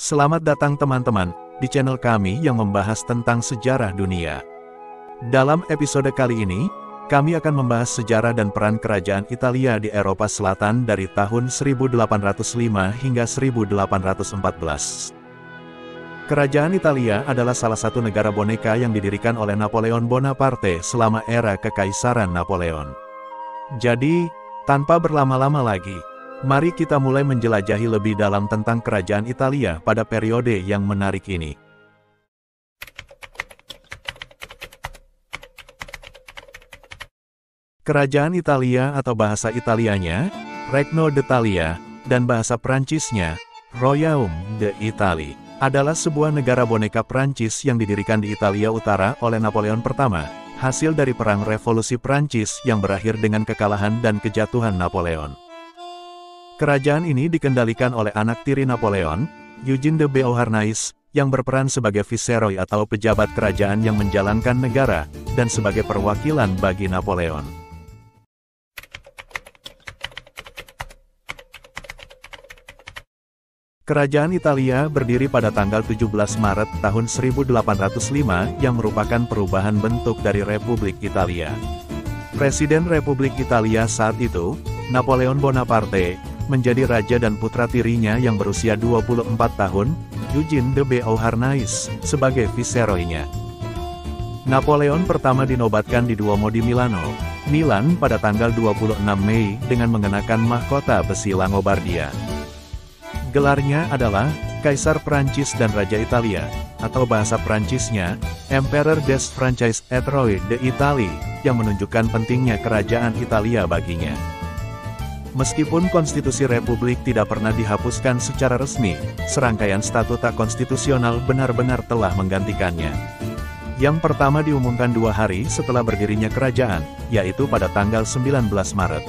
Selamat datang teman-teman, di channel kami yang membahas tentang sejarah dunia. Dalam episode kali ini, kami akan membahas sejarah dan peran kerajaan Italia di Eropa Selatan dari tahun 1805 hingga 1814. Kerajaan Italia adalah salah satu negara boneka yang didirikan oleh Napoleon Bonaparte selama era Kekaisaran Napoleon. Jadi, tanpa berlama-lama lagi, mari kita mulai menjelajahi lebih dalam tentang kerajaan Italia pada periode yang menarik ini. Kerajaan Italia atau bahasa Italianya, Regno d'Italia, dan bahasa Prancisnya, Royaume d'Italie, adalah sebuah negara boneka Prancis yang didirikan di Italia Utara oleh Napoleon pertama, hasil dari Perang Revolusi Prancis yang berakhir dengan kekalahan dan kejatuhan Napoleon. Kerajaan ini dikendalikan oleh anak tiri Napoleon, Eugène de Beauharnais, yang berperan sebagai viceroy atau pejabat kerajaan yang menjalankan negara, dan sebagai perwakilan bagi Napoleon. Kerajaan Italia berdiri pada tanggal 17 Maret tahun 1805 yang merupakan perubahan bentuk dari Republik Italia. Presiden Republik Italia saat itu, Napoleon Bonaparte, menjadi raja dan putra tirinya yang berusia 24 tahun, Eugène de Beauharnais, sebagai viceroy-nya. Napoleon pertama dinobatkan di Duomo di Milano, Milan pada tanggal 26 Mei dengan mengenakan mahkota besi Langobardia. Gelarnya adalah Kaisar Prancis dan Raja Italia, atau bahasa Prancisnya, Empereur des Franchise et Roi d'Italie, yang menunjukkan pentingnya kerajaan Italia baginya. Meskipun konstitusi Republik tidak pernah dihapuskan secara resmi, serangkaian statuta konstitusional benar-benar telah menggantikannya. Yang pertama diumumkan 2 hari setelah berdirinya kerajaan, yaitu pada tanggal 19 Maret.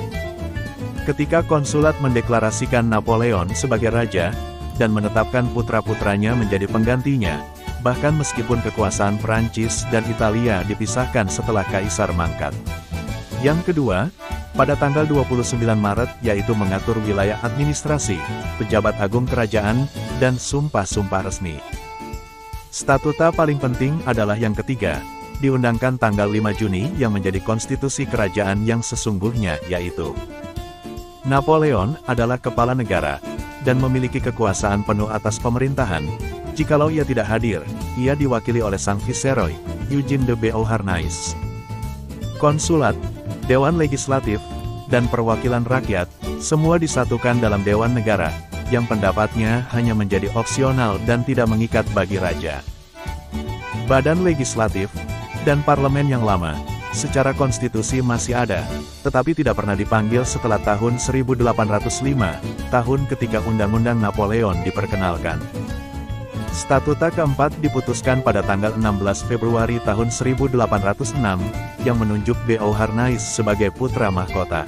Ketika konsulat mendeklarasikan Napoleon sebagai raja, dan menetapkan putra-putranya menjadi penggantinya, bahkan meskipun kekuasaan Prancis dan Italia dipisahkan setelah Kaisar mangkat. Yang kedua, pada tanggal 29 Maret yaitu mengatur wilayah administrasi, pejabat agung kerajaan, dan sumpah-sumpah resmi. Statuta paling penting adalah yang ketiga, diundangkan tanggal 5 Juni yang menjadi konstitusi kerajaan yang sesungguhnya yaitu Napoleon adalah kepala negara, dan memiliki kekuasaan penuh atas pemerintahan. Jikalau ia tidak hadir, ia diwakili oleh sang viceroy, Eugène de Beauharnais. Konsulat, Dewan Legislatif, dan Perwakilan Rakyat, semua disatukan dalam Dewan Negara, yang pendapatnya hanya menjadi opsional dan tidak mengikat bagi raja. Badan Legislatif, dan Parlemen yang lama, secara konstitusi masih ada, tetapi tidak pernah dipanggil setelah tahun 1805, tahun ketika Undang-Undang Napoleon diperkenalkan. Statuta keempat diputuskan pada tanggal 16 Februari tahun 1806, yang menunjuk Beauharnais sebagai putra mahkota.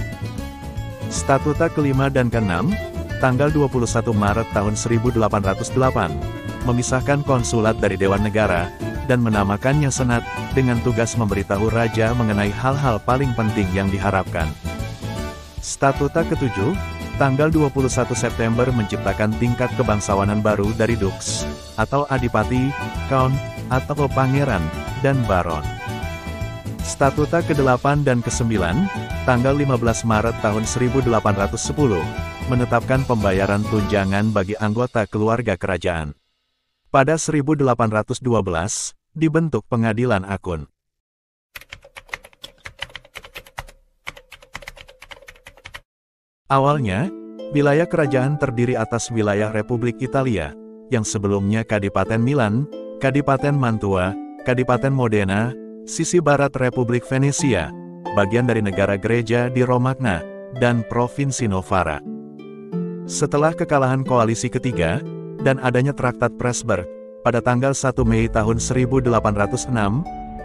Statuta kelima dan keenam, tanggal 21 Maret tahun 1808, memisahkan konsulat dari Dewan Negara, dan menamakannya Senat, dengan tugas memberitahu raja mengenai hal-hal paling penting yang diharapkan. Statuta ketujuh, tanggal 21 September menciptakan tingkat kebangsawanan baru dari Dux, atau Adipati, Count, atau Pangeran, dan Baron. Statuta ke-8 dan ke-9, tanggal 15 Maret tahun 1810, menetapkan pembayaran tunjangan bagi anggota keluarga kerajaan. Pada 1812, dibentuk Pengadilan Akun. Awalnya, wilayah kerajaan terdiri atas wilayah Republik Italia, yang sebelumnya Kadipaten Milan, Kadipaten Mantua, Kadipaten Modena, sisi barat Republik Venesia, bagian dari negara gereja di Romagna, dan Provinsi Novara. Setelah kekalahan koalisi ketiga, dan adanya Traktat Presburg, pada tanggal 1 Mei tahun 1806,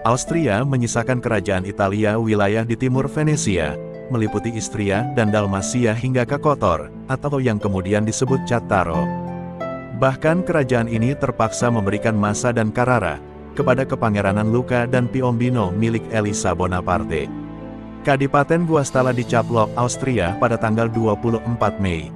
Austria menyisakan kerajaan Italia wilayah di timur Venesia, meliputi Istria dan Dalmasia hingga ke Kotor, atau yang kemudian disebut Cattaro. Bahkan kerajaan ini terpaksa memberikan Massa dan Carrara, kepada Kepangeranan Lucca dan Piombino milik Elisa Bonaparte. Kadipaten Guastalla dicaplok Austria pada tanggal 24 Mei.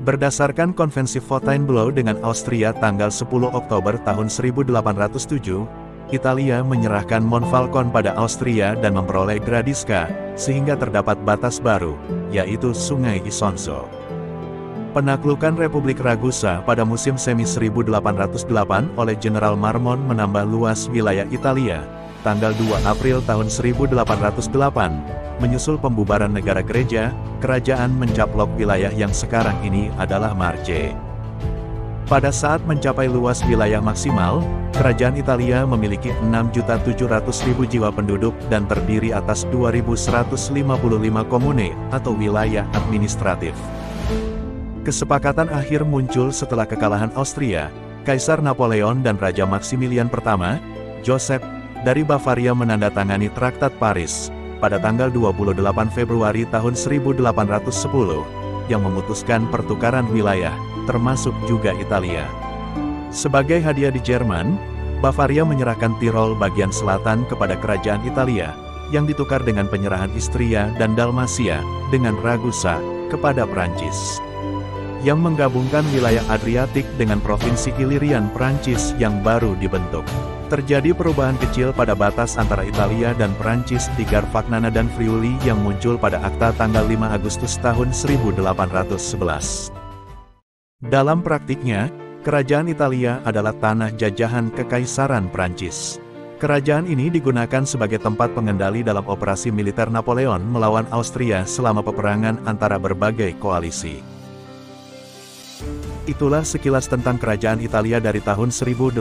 Berdasarkan konvensi Fontainebleau dengan Austria tanggal 10 Oktober tahun 1807, Italia menyerahkan Monfalcone pada Austria dan memperoleh Gradisca, sehingga terdapat batas baru, yaitu Sungai Isonzo. Penaklukan Republik Ragusa pada musim semi 1808 oleh Jenderal Marmont menambah luas wilayah Italia, tanggal 2 April tahun 1808, menyusul pembubaran negara gereja, kerajaan mencaplok wilayah yang sekarang ini adalah Marche. Pada saat mencapai luas wilayah maksimal, kerajaan Italia memiliki 6.700.000 jiwa penduduk dan terdiri atas 2.155 komune atau wilayah administratif. Kesepakatan akhir muncul setelah kekalahan Austria, Kaisar Napoleon dan Raja Maximilian I, Joseph, dari Bavaria menandatangani Traktat Paris pada tanggal 28 Februari tahun 1810, yang memutuskan pertukaran wilayah, termasuk juga Italia. Sebagai hadiah di Jerman, Bavaria menyerahkan Tirol bagian selatan kepada Kerajaan Italia, yang ditukar dengan penyerahan Istria dan Dalmasia, dengan Ragusa, kepada Prancis. Yang menggabungkan wilayah Adriatik dengan Provinsi Illyrian Prancis yang baru dibentuk. Terjadi perubahan kecil pada batas antara Italia dan Prancis di Garfagnana dan Friuli yang muncul pada akta tanggal 5 Agustus tahun 1811. Dalam praktiknya, kerajaan Italia adalah tanah jajahan Kekaisaran Prancis. Kerajaan ini digunakan sebagai tempat pengendali dalam operasi militer Napoleon melawan Austria selama peperangan antara berbagai koalisi. Itulah sekilas tentang kerajaan Italia dari tahun 1805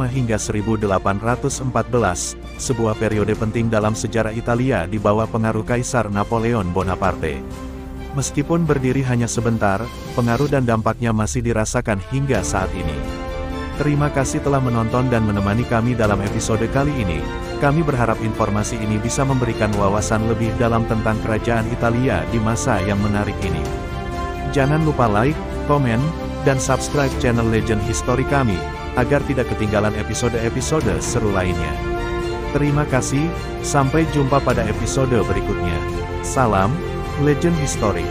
hingga 1814, sebuah periode penting dalam sejarah Italia di bawah pengaruh Kaisar Napoleon Bonaparte. Meskipun berdiri hanya sebentar, pengaruh dan dampaknya masih dirasakan hingga saat ini. Terima kasih telah menonton dan menemani kami dalam episode kali ini. Kami berharap informasi ini bisa memberikan wawasan lebih dalam tentang kerajaan Italia di masa yang menarik ini. Jangan lupa like, komen, dan subscribe channel Legend History kami, agar tidak ketinggalan episode-episode seru lainnya. Terima kasih, sampai jumpa pada episode berikutnya. Salam, Legend History.